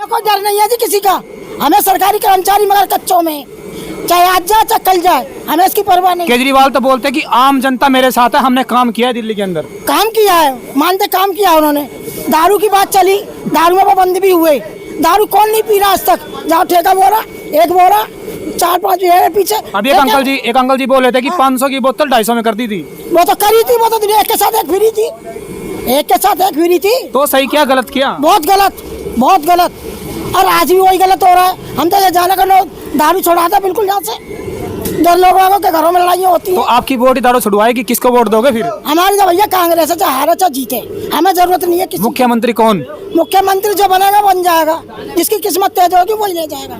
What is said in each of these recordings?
कोई डर नहीं है जी किसी का। हमें सरकारी कर्मचारी मगर कच्चों में, चाहे आज जाए चाहे कल जाए, हमें इसकी परवाह नहीं। केजरीवाल तो बोलते हैं कि आम जनता मेरे साथ है, हमने काम किया है दिल्ली के अंदर। काम किया है, मानते काम किया उन्होंने। दारू की बात चली, दारू में पाबंदी भी हुए। दारू कौन नहीं पी रहा आज तक? जाओ ठेका बोरा, एक बोरा 4-5 है पीछे। अभी एक अंकल जी बोल रहे थे कि 500 की बोतल 250 में कर दी थी। वो तो करी थी, वो तो एक के साथ एक फ्री थी, एक के साथ एक फ्री थी। तो सही क्या गलत किया? बहुत गलत, बहुत गलत। और आज भी वही गलत हो रहा है। हम तो ये जाने का लोग दारू छोड़ाता बिल्कुल यहाँ से। जो लोगों के घरों में लड़ाइयाँ होती तो है। आपकी वोट ही दारू छुड़वाएगी, किसको वोट दोगे फिर? हमारी तो भैया कांग्रेस है, चाहे हारे चाहे जीते, हमें जरूरत नहीं है किसी। मुख्यमंत्री कौन? मुख्यमंत्री जो बनेगा बन जाएगा, जिसकी किस्मत तेज होगी वही ले जाएगा।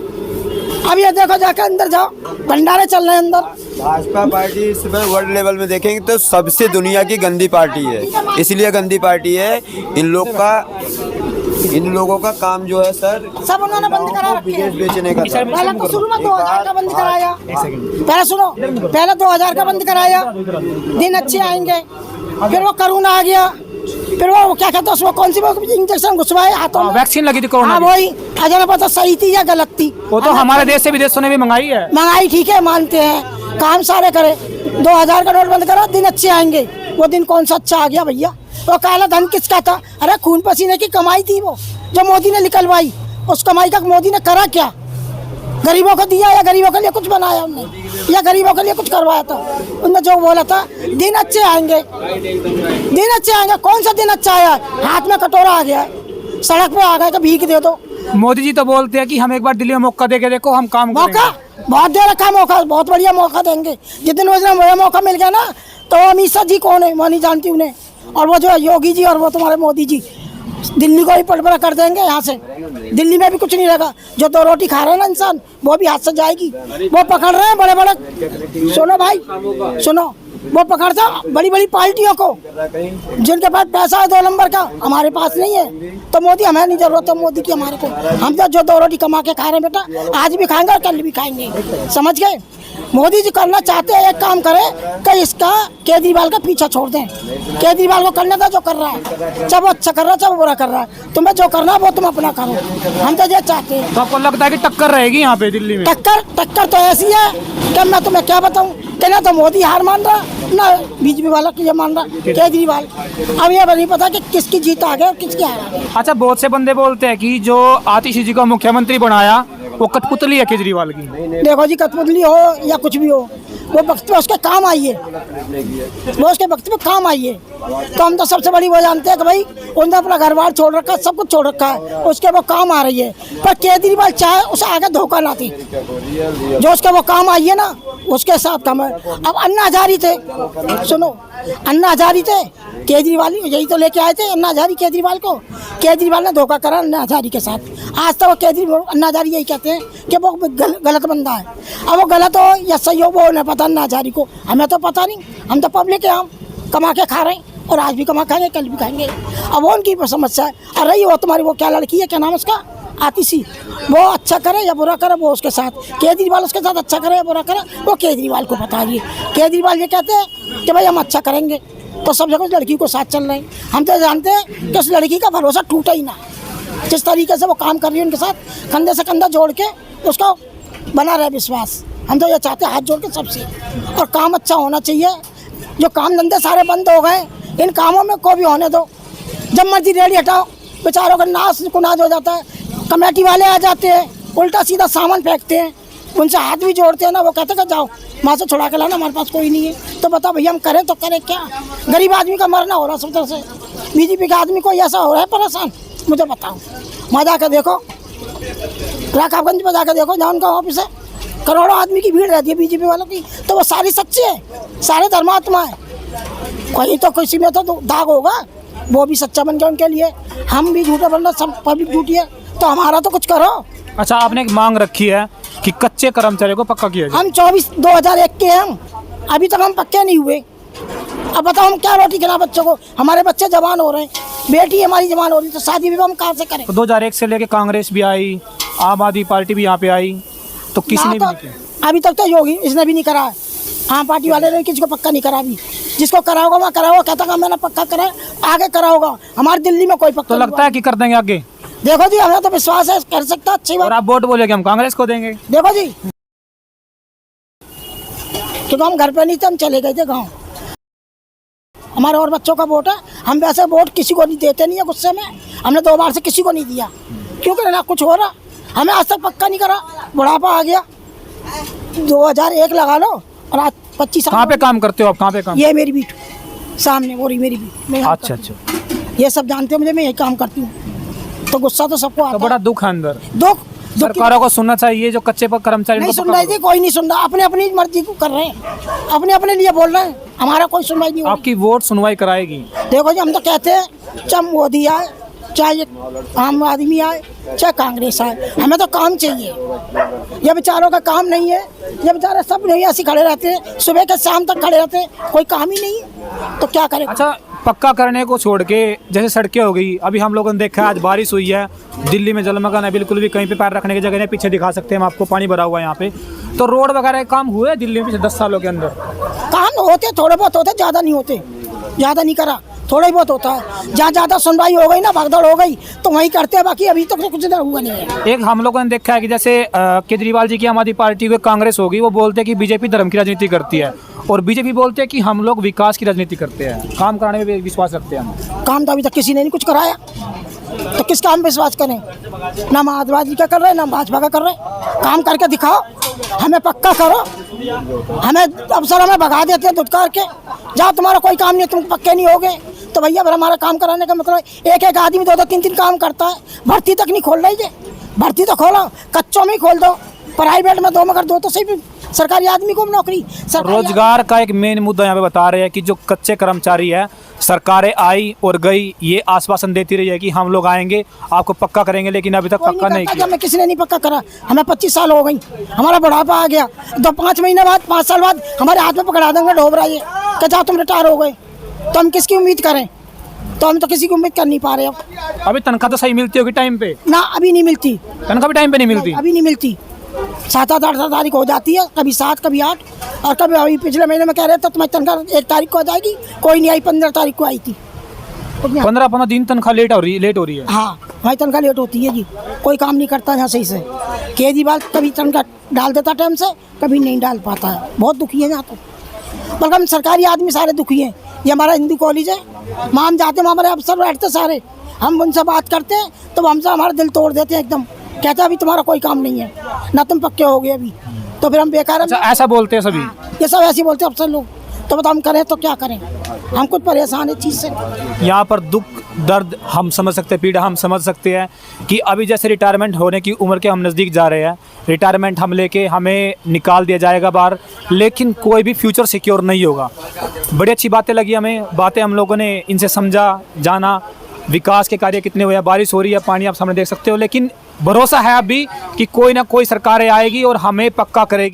अब ये देखो, जाकर अंदर जाओ, भंडारे चल रहे हैं अंदर। भाजपा पार्टी इस समय वर्ल्ड लेवल में देखेंगे तो सबसे दुनिया की गंदी पार्टी है। इसलिए गंदी पार्टी है, इन लोगों का काम जो है सर, सब उन्होंने बंद करा रखे हैं। बेचने का था। पहले तो शुरू में 2000 का बंद कराया। पहले सुनो, पहले 2000 का बंद कराया, दिन अच्छे आएंगे। फिर वो कोरोना आ गया, फिर वो क्या कहते हैं उसको, कौन सी इंजेक्शन घुसवाए हाथों में, वैक्सीन लगी थी कोरोना हाँ की। वही। अजय पता सही थी या गलत थी, वो तो हमारे देश से विदेशों ने भी मंगाई है। मंगाई ठीक है, मानते हैं, काम सारे करे। 2000 का नोट बंद करा, दिन अच्छे आएंगे। वो दिन कौन सा अच्छा आ गया भैया? वो काला धन किसका था? अरे खून पसीने की कमाई थी वो, जो मोदी ने निकलवाई। उस कमाई का मोदी ने करा क्या? गरीबों को दिया या गरीबों के लिए कुछ बनाया हमने, या गरीबों के लिए कुछ करवाया था? उनने जो बोला था दिन अच्छे आएंगे, दिन अच्छे आएंगे। कौन सा दिन अच्छा आया? हाथ में कटोरा आ गया, सड़क पे आ गए कि भीख दे दो। मोदी जी तो बोलते हैं कि हम एक बार दिल्ली में मौका दे के देखो, हम काम मौका बहुत दे रखा, मौका बहुत बढ़िया मौका देंगे। जितने मुझे मौका मिल गया ना, तो अमित शाह जी कौन है मैं नहीं जानती उन्हें, और वो जो योगी जी और वो तुम्हारे मोदी जी, दिल्ली को ही पलपला कर देंगे यहाँ से। दिल्ली में भी कुछ नहीं लगा। जो 2 रोटी खा रहे हैं ना इंसान, वो भी हाथ से जाएगी। वो पकड़ रहे हैं बड़े बड़े, सुनो भाई सुनो, वो पकड़ता बड़ी बड़ी पार्टियों को, जिनके पास पैसा है 2 नंबर का। हमारे पास नहीं है, तो मोदी, हमें नहीं जरूरत है मोदी की हमारे को। हम तो जो 2 रोटी कमा के खा रहे हैं बेटा, आज भी खाएंगे और कल भी खाएंगे, समझ गए? मोदी जी करना चाहते हैं, एक काम करे कि इसका केजरीवाल का पीछा छोड़ दें। केजरीवाल को करने दो जो कर रहा है, चाहे वो अच्छा कर रहा है चाहे वो बुरा कर रहा है। तुम्हें जो करना है वो तुम अपना करो, हम तो ये चाहते हैं। तो आपको लगता है कि टक्कर रहेगी यहाँ पे दिल्ली में? टक्कर तो ऐसी है कि मैं तुम्हें क्या बताऊं, कि ना तो मोदी हार मान रहा, ना बीजेपी वाला की ये मान रहा केजरीवाल। अब ये नहीं पता कि किसकी जीत आ गई और किसकी हार आ गई। अच्छा, बहुत से बंदे बोलते हैं कि जो आतिशी जी को मुख्यमंत्री बनाया वो कठपुतली है केजरीवाल की। देखो जी, कठपुतली हो या कुछ भी हो, वो वक्त पे उसके काम आई है, वो उसके वक्त पे काम आई है। तो हम तो सबसे बड़ी वो जानते हैं कि भाई उन्होंने अपना घर बार छोड़ रखा है, सब कुछ छोड़ रखा है, उसके वो काम आ रही है। पर केजरीवाल चाहे उसे आगे धोखा ना थी, जो उसके वो काम आई है ना, उसके साथ काम है। अब अन्ना हजारी थे, सुनो, अन्ना हजारी थे, केजरीवाल यही तो लेके आए थे अन्ना हजारी केजरीवाल को। केजरीवाल ने धोखा करा अन्ना हजारी के साथ। आज तक वो केजरीवाल अन्ना हजारी यही कहते हैं कि वो गलत बंदा है। अब वो गलत हो या सही हो वो नहीं पता अन्ना हजारी को, हमें तो पता नहीं। हम तो पब्लिक है, हम कमा के खा रहे हैं और आज भी कमा खाएंगे, कल भी खाएंगे। अब वो उनकी समस्या है। और रही वो तुम्हारी वो क्या लड़की है, क्या नाम उसका, आतिशी, वो अच्छा करे या बुरा करे वो उसके साथ। केजरीवाल उसके साथ अच्छा करे या बुरा करे वो केजरीवाल को पता है। केजरीवाल ये कहते हैं कि भाई हम अच्छा करेंगे, तो सब जगह उस लड़की को साथ चल रहे हैं। हम तो जानते हैं कि उस लड़की का भरोसा टूटा ही ना। जिस तरीके से वो काम कर रही है उनके साथ, कंधे से कंधा जोड़ के उसका बना रहे विश्वास। हम तो ये चाहते हैं हाथ जोड़ के सबसे, और काम अच्छा होना चाहिए। जो काम धंधे सारे बंद हो गए, इन कामों में को भी होने दो। जब मर्जी रेडी हटाओ, बेचारों का नाश कुनाज हो जाता है। कमेटी वाले आ जाते हैं, उल्टा सीधा सामान फेंकते हैं, उनसे हाथ भी जोड़ते हैं ना। वो कहते हैं जाओ वहाँ से छुड़ा के लाना, हमारे पास कोई नहीं है। तो बताओ भैया हम करें तो करें क्या? गरीब आदमी का मरना हो रहा सब तरह से। बीजेपी के आदमी को ऐसा हो रहा है परेशान, मुझे बताओ। वहाँ जाकर देखो, राकाबगंज में जाकर देखो, जहाँ उनका ऑफिस है, करोड़ों आदमी की भीड़ रहती है बीजेपी वालों की। तो वो सारी सच्चे है, सारे धर्मात्मा है। कोई तो किसी में तो दाग होगा, वो भी सच्चा बन गया उनके लिए। हम भी झूठे बन रहे, सब पब्लिक झूठी है, तो हमारा तो कुछ करो। अच्छा, आपने एक मांग रखी है कि कच्चे कर्मचारी को पक्का किया जाए। हम 2001 के हम अभी तक हम पक्के नहीं हुए। अब बताओ हम क्या रोटी खिलाएं बच्चों को? हमारे बच्चे जवान हो रहे हैं, बेटी हमारी जवान हो रही है, तो शादी विवाह हम कहाँ से करें? तो 2001 से लेके कांग्रेस भी आई, आम आदमी पार्टी भी यहाँ पे आई, तो किसी ने भी नहीं किया अभी तक। तो योगी इसने भी नहीं करा है, आम पार्टी वाले ने किसी को पक्का नहीं करा। अभी जिसको करा होगा वहाँ करा होगा, कहता मैंने पक्का करा, आगे करा होगा। हमारी दिल्ली में कोई पक्का तो लगता है कि कर देंगे आगे। देखो जी हमें तो विश्वास है कर सकता अच्छी और बात। आप वोट बोले कि हम कांग्रेस को देंगे। देखो जी क्योंकि हम घर पे नहीं थे, हम चले गए थे गाँव। हमारे और बच्चों का वोट है, हम वैसे वोट किसी को नहीं देते, नहीं है गुस्से में। हमने 2 बार से किसी को नहीं दिया क्योंकि ना कुछ हो रहा, हमें आज तक पक्का नहीं करा। बुढ़ापा आ गया, 2001 लगा लो और आज 25 साल। कहाँ पे काम करते हो आप, कहाँ पे काम? ये मेरी बीट सामने, वो रही मेरी बीट। मैं यहाँ अच्छा करती अच्छा। हूँ। ये सब जानते हो मुझे, मैं यही काम करती हूँ। तो गुस्सा तो सबको तो आता बड़ा है। दुख है अंदर। दुख सरकारों को सुनना चाहिए, जो कच्चे पक्के कर्मचारी नहीं उनको सुन रही पकड़ो। थी, कोई नहीं सुन रहा। अपने अपनी मर्जी को कर रहे हैं, अपने अपने लिए बोल रहे हैं, हमारा कोई सुनवाई नहीं हो रही। आपकी वोट सुनवाई कराएगी। देखो जी हम तो कहते हैं चाहे मोदी आए, चाहे आम आदमी आए, चाहे कांग्रेस आए, हमें तो काम चाहिए। ये बेचारों का काम नहीं है, ये बेचारे सब नहीं ऐसे खड़े रहते हैं, सुबह के शाम तक खड़े रहते हैं, कोई काम ही नहीं है, तो क्या करें। अच्छा, पक्का करने को छोड़ के जैसे सड़कें हो गई, अभी हम लोगों ने देखा है आज बारिश हुई है, दिल्ली में जलमग्न है, बिल्कुल भी कहीं पे पैर रखने की जगह नहीं। पीछे दिखा सकते हैं हम आपको, पानी भरा हुआ है यहाँ पे। तो रोड वगैरह के काम हुए दिल्ली में पिछले 10 सालों के अंदर? काम होते थोड़े बहुत होते, ज़्यादा नहीं होते, ज़्यादा नहीं करा, थोड़ा ही बहुत होता है। जहाँ ज़्यादा सुनवाई हो गई ना, भगदड़ हो गई, तो वहीं करते हैं, बाकी अभी तक तो कुछ इधर हुआ नहीं है। एक हम लोगों ने देखा है कि जैसे केजरीवाल जी की आम आदमी पार्टी हुई, कांग्रेस होगी, वो बोलते हैं कि बीजेपी धर्म की राजनीति करती है, और बीजेपी बोलते हैं कि हम लोग विकास की राजनीति करते हैं, काम कराने में भी विश्वास रखते हैं हम। काम तो अभी तक किसी ने नहीं कुछ कराया, तो किस काम पे विश्वास करें। ना समाजवादी का कर रहे, ना भाजपा का कर रहे। काम करके दिखाओ, हमें पक्का करो। हमें अफसर हमें भगा देते हैं धुतकार के, जहाँ तुम्हारा कोई काम नहीं, तुम पक्के नहीं होगे, तो भैया फिर हमारा काम कराने का मतलब एक एक आदमी 2-2 3-3 काम करता है। भर्ती तक नहीं खोल रही है, भर्ती तो खोलो, कच्चों में ही खोल दो, प्राइवेट में 2 मगर 2 तो सही, सरकारी आदमी को नौकरी। रोजगार का एक मेन मुद्दा यहाँ पे बता रहे हैं कि जो कच्चे कर्मचारी है, सरकारें आई और गई, ये आश्वासन देती रही है कि हम लोग आएंगे, आपको पक्का करेंगे, लेकिन अभी तक पक्का नहीं किया। हमें किसी ने नहीं पक्का करा। हमें 25 साल हो गई, हमारा बुढ़ापा आ गया, तो 5 महीने बाद, 5 साल बाद हमारे हाथ में पकड़ा देंगे ढोबरा ये कि जा तुम रिटायर हो गए, तो हम किसकी उम्मीद करें। तो हम तो किसी की उम्मीद कर नहीं पा रहे। अब अभी तनख्वाह तो सही मिलती होगी टाइम पे? ना, अभी नहीं मिलती तनख्वाह भी टाइम पे नहीं मिलती? अभी नहीं मिलती। 7-8 तारीख हो जाती है, कभी 7 कभी 8, और कभी अभी पिछले महीने में कह रहे थे तुम्हारी तनख्वाह 1 तारीख को आ जाएगी, कोई नहीं आई, 15 तारीख को आई थी। 15 दिन तनख्वाह लेट हो रही है। हाँ, हमारी तनख्वाह लेट होती है जी, कोई काम नहीं करता यहाँ सही से। केजरीवाल कभी तनख्वाह डाल देता टाइम से, कभी नहीं डाल पाता है, बहुत दुखी है यहाँ तो। बल्कि हम सरकारी आदमी सारे दुखी हैं। ये हमारा हिंदू कॉलेज है, वहाँ हम जाते हैं, हमारे अफसर बैठते सारे, हम उनसे बात करते हैं तो वो हमसे हमारा दिल तोड़ देते हैं एकदम, कहते हैं अभी तुम्हारा कोई काम नहीं है, ना तुम पक्के हो गए अभी, तो फिर हम बेकार। अच्छा, ऐसा बोलते हैं सभी? ये सब ऐसे ही बोलते हैं अफसर लोग। तो बताओ हम करें तो क्या करें, हम खुद परेशान है चीज़ से। यहाँ पर दुख दर्द हम समझ सकते हैं, पीड़ा हम समझ सकते हैं कि अभी जैसे रिटायरमेंट होने की उम्र के हम नज़दीक जा रहे हैं, रिटायरमेंट हम लेके हमें निकाल दिया जाएगा बाहर, लेकिन कोई भी फ्यूचर सिक्योर नहीं होगा। बड़ी अच्छी बातें लगी हमें, बातें हम लोगों ने इनसे समझा, जाना, विकास के कार्य कितने हुए हैं, बारिश हो रही है, पानी आप सामने देख सकते हो, लेकिन भरोसा है अभी कि कोई ना कोई सरकारें आएगी और हमें पक्का करेगी।